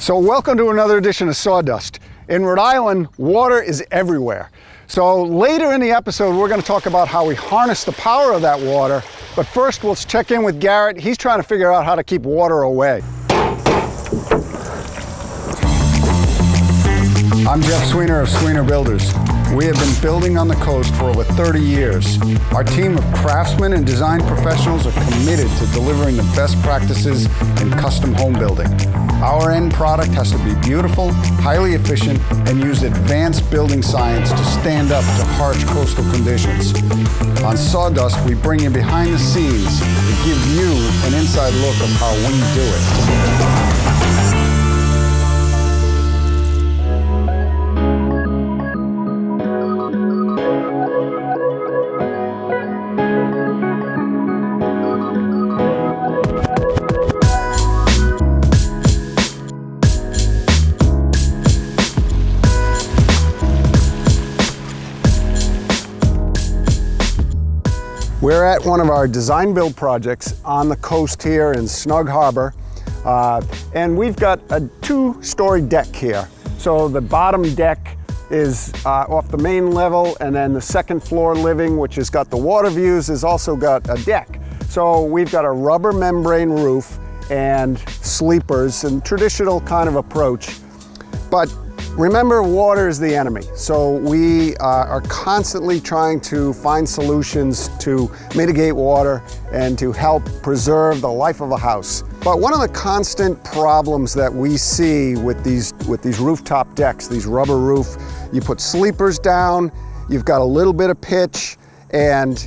So welcome to another edition of Sawdust. In Rhode Island, water is everywhere. So later in the episode, we're going to talk about how we harness the power of that water. But first, let's check in with Garrett. He's trying to figure out how to keep water away. I'm Jeff Sweenor of Sweenor Builders. We have been building on the coast for over 30 years. Our team of craftsmen and design professionals are committed to delivering the best practices in custom home building. Our end product has to be beautiful, highly efficient, and use advanced building science to stand up to harsh coastal conditions. On Sawdust, we bring you behind the scenes to give you an inside look of how we do it. We're at one of our design build projects on the coast here in Snug Harbor, and we've got a two-story deck here. So the bottom deck is off the main level, and then the second floor living, which has got the water views, has also got a deck. So we've got a rubber membrane roof and sleepers, and traditional kind of approach. But remember, water is the enemy. So we are constantly trying to find solutions to mitigate water and to help preserve the life of a house. But one of the constant problems that we see with these rooftop decks, these rubber roof, you put sleepers down, you've got a little bit of pitch, and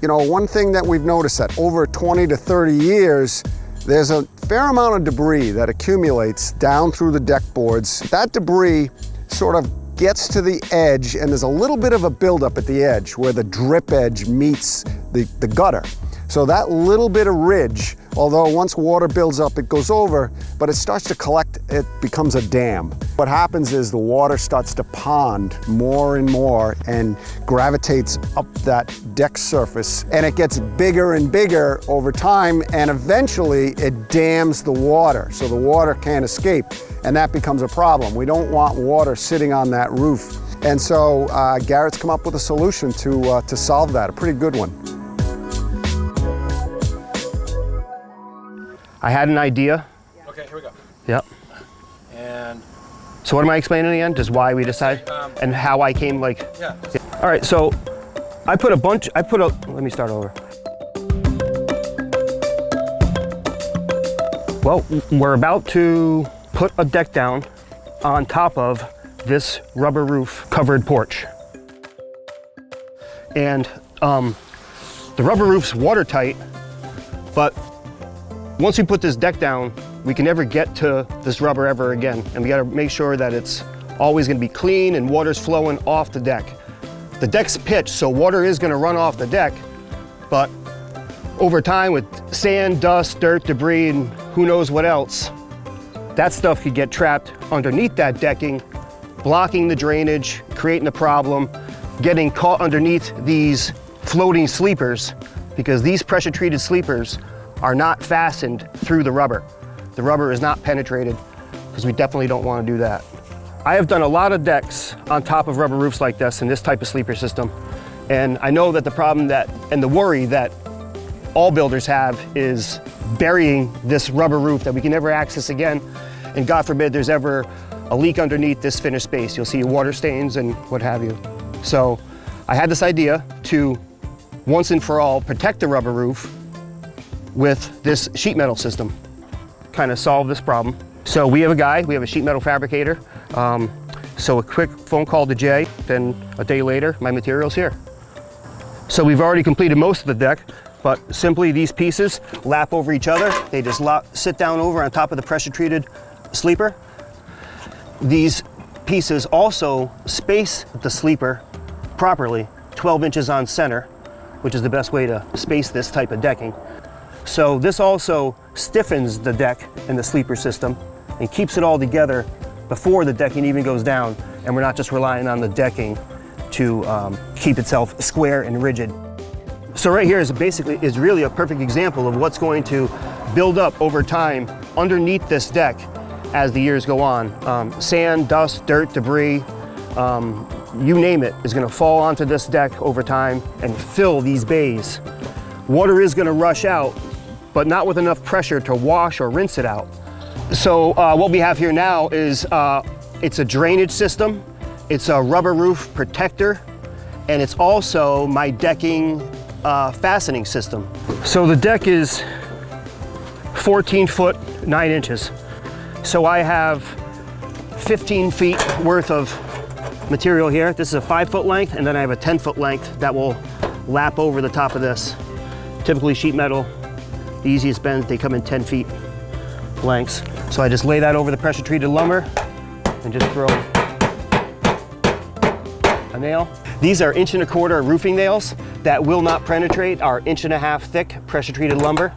you know, one thing that we've noticed that over 20 to 30 years, there's a fair amount of debris that accumulates down through the deck boards. That debris sort of gets to the edge, and there's a little bit of a buildup at the edge where the drip edge meets the gutter. So that little bit of ridge, although once water builds up, it goes over, but it starts to collect, it becomes a dam. What happens is the water starts to pond more and more and gravitates up that deck surface, and it gets bigger and bigger over time, and eventually it dams the water, so the water can't escape, and that becomes a problem. We don't want water sitting on that roof. And so Garrett's come up with a solution to solve that, a pretty good one. I had an idea. Okay, here we go. Yep. And so what am I explaining again? Just why we decided and how I came yeah. All right, so let me start over. Well, we're about to put a deck down on top of this rubber roof covered porch. And the rubber roof's watertight, but once we put this deck down, we can never get to this rubber ever again. And we gotta make sure that it's always gonna be clean and water's flowing off the deck. The deck's pitched, so water is gonna run off the deck, but over time with sand, dust, dirt, debris, and who knows what else, that stuff could get trapped underneath that decking, blocking the drainage, creating a problem, getting caught underneath these floating sleepers, because these pressure treated sleepers are not fastened through the rubber. The rubber is not penetrated, because we definitely don't want to do that. I have done a lot of decks on top of rubber roofs like this in this type of sleeper system. And I know that the problem and the worry that all builders have is burying this rubber roof that we can never access again. And God forbid there's ever a leak underneath this finished space. You'll see water stains and what have you. So I had this idea to once and for all protect the rubber roof with this sheet metal system, kind of solve this problem. So we have a sheet metal fabricator. So a quick phone call to Jay, then a day later, my material's here. So we've already completed most of the deck, but simply these pieces lap over each other. They just sit down over on top of the pressure treated sleeper. These pieces also space the sleeper properly, 12 inches on center, which is the best way to space this type of decking. So this also stiffens the deck and the sleeper system and keeps it all together before the decking even goes down, and we're not just relying on the decking to keep itself square and rigid. So right here is really a perfect example of what's going to build up over time underneath this deck as the years go on. Sand, dust, dirt, debris, you name it, is gonna fall onto this deck over time and fill these bays. Water is gonna rush out, but not with enough pressure to wash or rinse it out. So what we have here now is, it's a drainage system, it's a rubber roof protector, and it's also my decking fastening system. So the deck is 14 foot 9 inches. So I have 15 feet worth of material here. This is a 5 foot length, and then I have a 10 foot length that will lap over the top of this. Typically sheet metal, the easiest bends, they come in 10 feet lengths. So I just lay that over the pressure treated lumber and just throw a nail. These are 1¼ inch roofing nails that will not penetrate our 1.5 inch thick pressure treated lumber.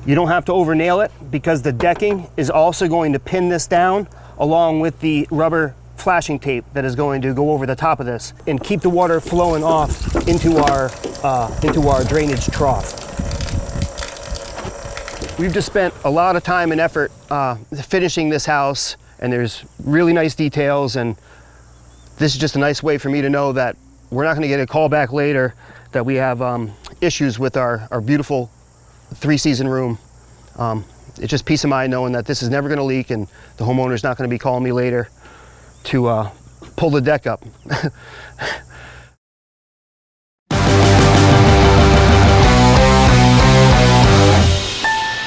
You don't have to over nail it because the decking is also going to pin this down along with the rubber flashing tape that is going to go over the top of this and keep the water flowing off into our drainage trough. We've just spent a lot of time and effort finishing this house, and there's really nice details, and this is just a nice way for me to know that we're not going to get a call back later that we have issues with our beautiful 3-season room. It's just peace of mind knowing that this is never going to leak and the homeowner's not going to be calling me later to pull the deck up.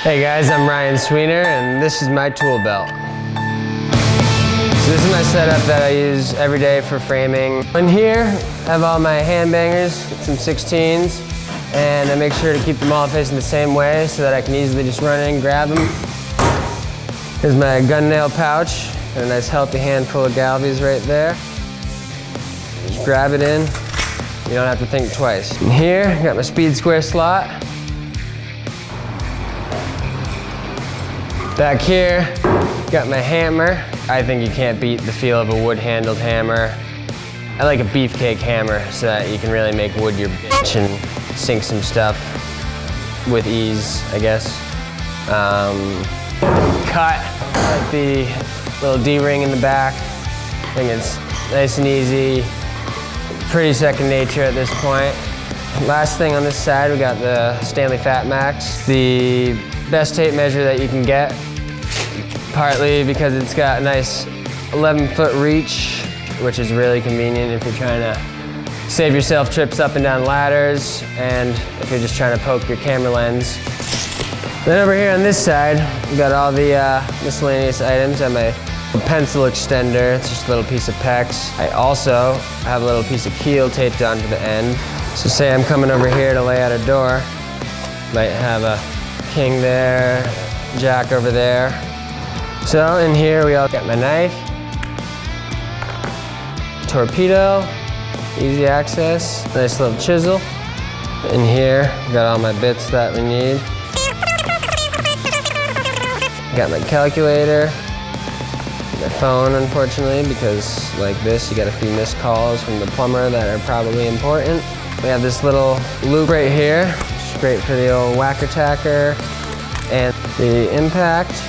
Hey guys, I'm Ryan Sweenor and this is my tool belt. So this is my setup that I use every day for framing. In here, I have all my hand bangers, some 16s, and I make sure to keep them all facing the same way so that I can easily just run in and grab them. Here's my gun nail pouch, and a nice healthy handful of galvies right there. Just grab it in, you don't have to think twice. And here, I got my speed square slot. Back here, got my hammer. I think you can't beat the feel of a wood-handled hammer. I like a beefcake hammer so that you can really make wood your bitch and sink some stuff with ease, I guess. Cut, like the little D-ring in the back. I think it's nice and easy, pretty second nature at this point. Last thing on this side, we got the Stanley Fat Max, the best tape measure that you can get, partly because it's got a nice 11-foot reach, which is really convenient if you're trying to save yourself trips up and down ladders, and if you're just trying to poke your camera lens. Then over here on this side, we got all the miscellaneous items. I have my pencil extender, it's just a little piece of PEX. I also have a little piece of keel taped onto the end. So say I'm coming over here to lay out a door, might have a king there, jack over there. So in here we all got my knife, torpedo, easy access, nice little chisel. In here, got all my bits that we need. Got my calculator, my phone unfortunately, because like this, you get a few missed calls from the plumber that are probably important. We have this little loop right here, which is great for the old whacker tacker and the impact.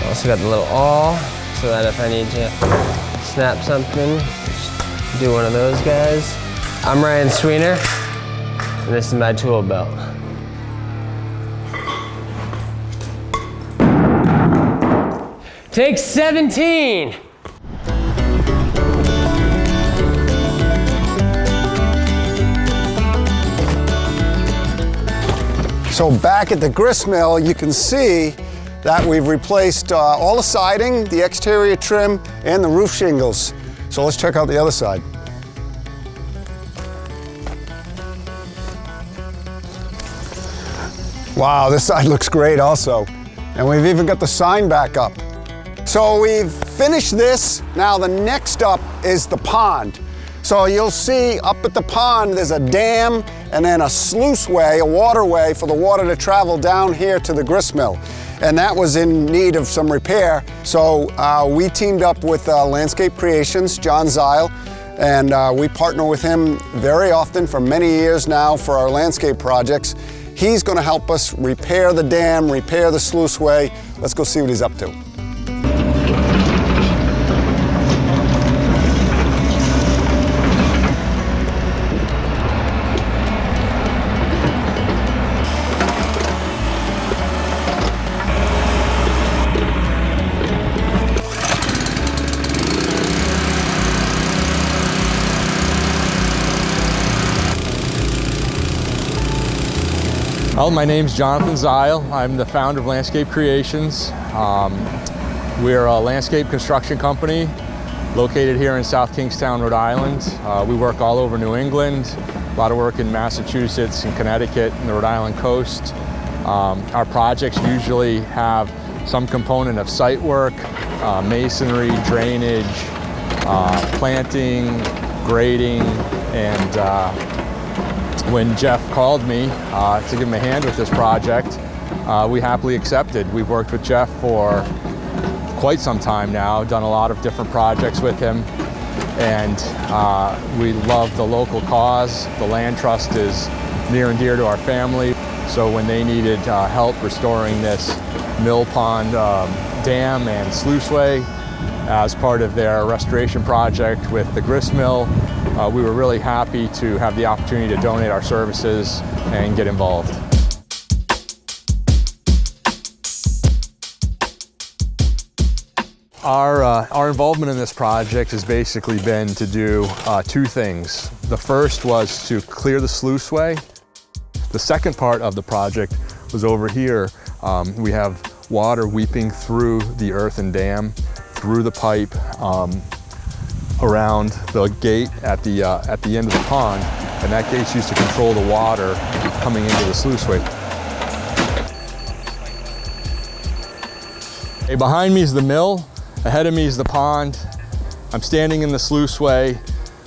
Also got the little awl, so that if I need to snap something, just do one of those guys. I'm Ryan Sweenor, and this is my tool belt. Take 17! So back at the grist mill, you can see that we've replaced all the siding, the exterior trim, and the roof shingles. So let's check out the other side. Wow, this side looks great also. And we've even got the sign back up. So we've finished this. Now the next up is the pond. So you'll see up at the pond, there's a dam and then a sluiceway, a waterway for the water to travel down here to the grist mill. And that was in need of some repair. So we teamed up with Landscape Creations, John Zeil, and we partner with him very often for many years now for our landscape projects. He's going to help us repair the dam, repair the sluiceway. Let's go see what he's up to. Well, my name's Jonathan Zile. I'm the founder of Landscape Creations. We're a landscape construction company located here in South Kingstown, Rhode Island. We work all over New England, a lot of work in Massachusetts and Connecticut and the Rhode Island coast. Our projects usually have some component of site work, masonry, drainage, planting, grading, and when Jeff called me to give him a hand with this project, we happily accepted. We've worked with Jeff for quite some time now, done a lot of different projects with him, and we love the local cause. The land trust is near and dear to our family, so when they needed help restoring this mill pond dam and sluiceway as part of their restoration project with the grist mill, we were really happy to have the opportunity to donate our services and get involved. Our involvement in this project has basically been to do two things. The first was to clear the sluiceway. The second part of the project was over here. We have water weeping through the earthen dam, through the pipe, around the gate at the end of the pond, and that gate's used to control the water coming into the sluiceway. Okay, behind me is the mill, ahead of me is the pond. I'm standing in the sluiceway.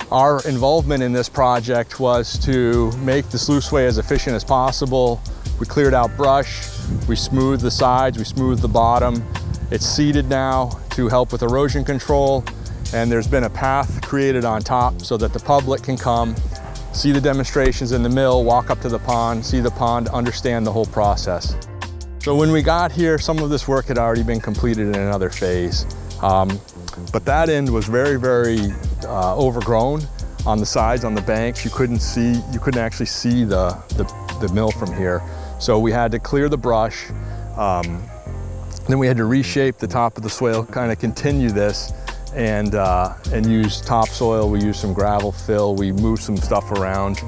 Our involvement in this project was to make the sluiceway as efficient as possible. We cleared out brush, we smoothed the sides, we smoothed the bottom. It's seeded now to help with erosion control. And there's been a path created on top so that the public can come, see the demonstrations in the mill, walk up to the pond, see the pond, understand the whole process. So when we got here, some of this work had already been completed in another phase. But that end was very, very overgrown on the sides, on the banks. You couldn't actually see the mill from here. So we had to clear the brush. Then we had to reshape the top of the swale, kind of continue this, and use topsoil. We used some gravel fill. We moved some stuff around.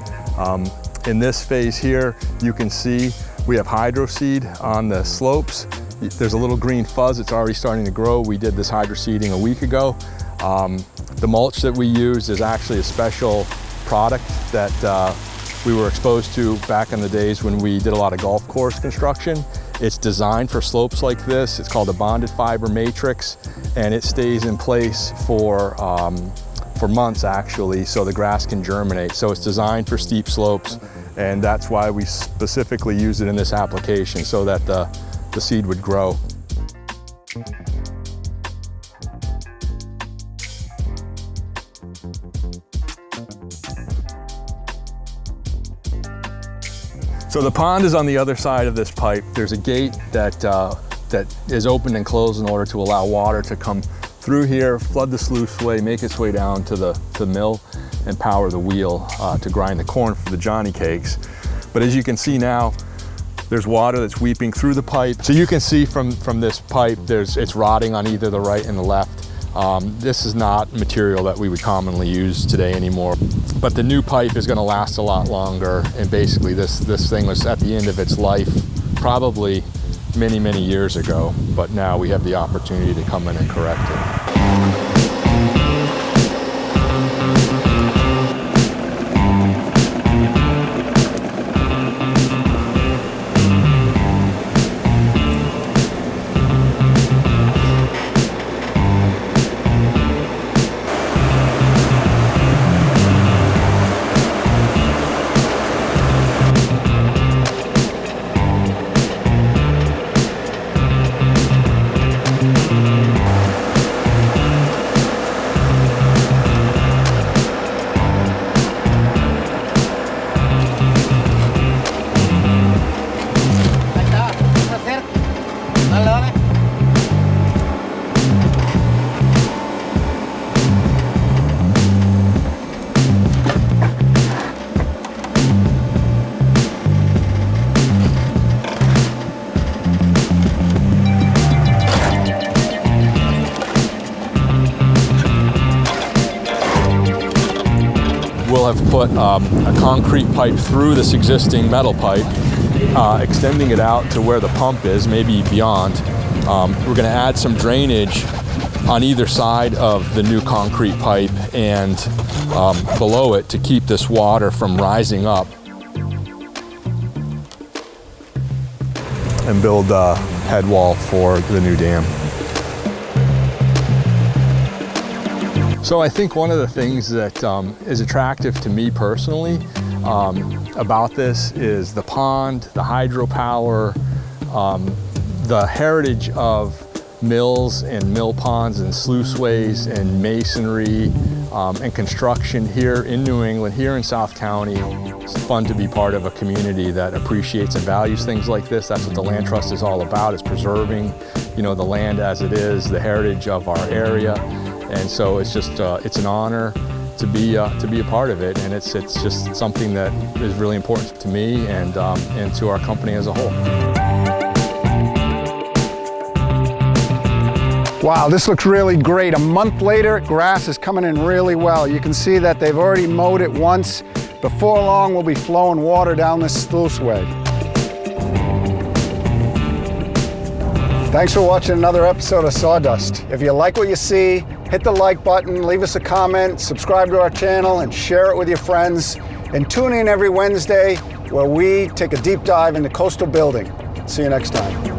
In this phase here, you can see we have hydro seed on the slopes. There's a little green fuzz. It's already starting to grow. We did this hydro seeding a week ago. The mulch that we use is actually a special product that we were exposed to back in the days when we did a lot of golf course construction. It's designed for slopes like this. It's called a bonded fiber matrix, and it stays in place for months actually, so the grass can germinate. So it's designed for steep slopes, and that's why we specifically use it in this application, so that the seed would grow. So the pond is on the other side of this pipe. There's a gate that is opened and closed in order to allow water to come through here, flood the sluiceway, make its way down to the mill, and power the wheel to grind the corn for the Johnny cakes. But as you can see now, there's water that's weeping through the pipe. So you can see from this pipe, it's rotting on either the right and the left. This is not material that we would commonly use today anymore. But the new pipe is going to last a lot longer, and basically this thing was at the end of its life probably many, many years ago, but now we have the opportunity to come in and correct it. have put a concrete pipe through this existing metal pipe, extending it out to where the pump is, maybe beyond. We're going to add some drainage on either side of the new concrete pipe and below it to keep this water from rising up. And build a head wall for the new dam. So I think one of the things that is attractive to me personally about this is the pond, the hydropower, the heritage of mills and mill ponds and sluiceways and masonry and construction here in New England, here in South County. It's fun to be part of a community that appreciates and values things like this. That's what the Land Trust is all about, is preserving, you know, the land as it is, the heritage of our area. And so it's just, it's an honor to be a part of it, and it's just something that is really important to me and to our company as a whole. Wow, this looks really great. A month later, grass is coming in really well. You can see that they've already mowed it once. Before long, we'll be flowing water down this sluiceway. Thanks for watching another episode of Sawdust. If you like what you see, hit the like button, leave us a comment, subscribe to our channel, and share it with your friends. And tune in every Wednesday where we take a deep dive into coastal building. See you next time.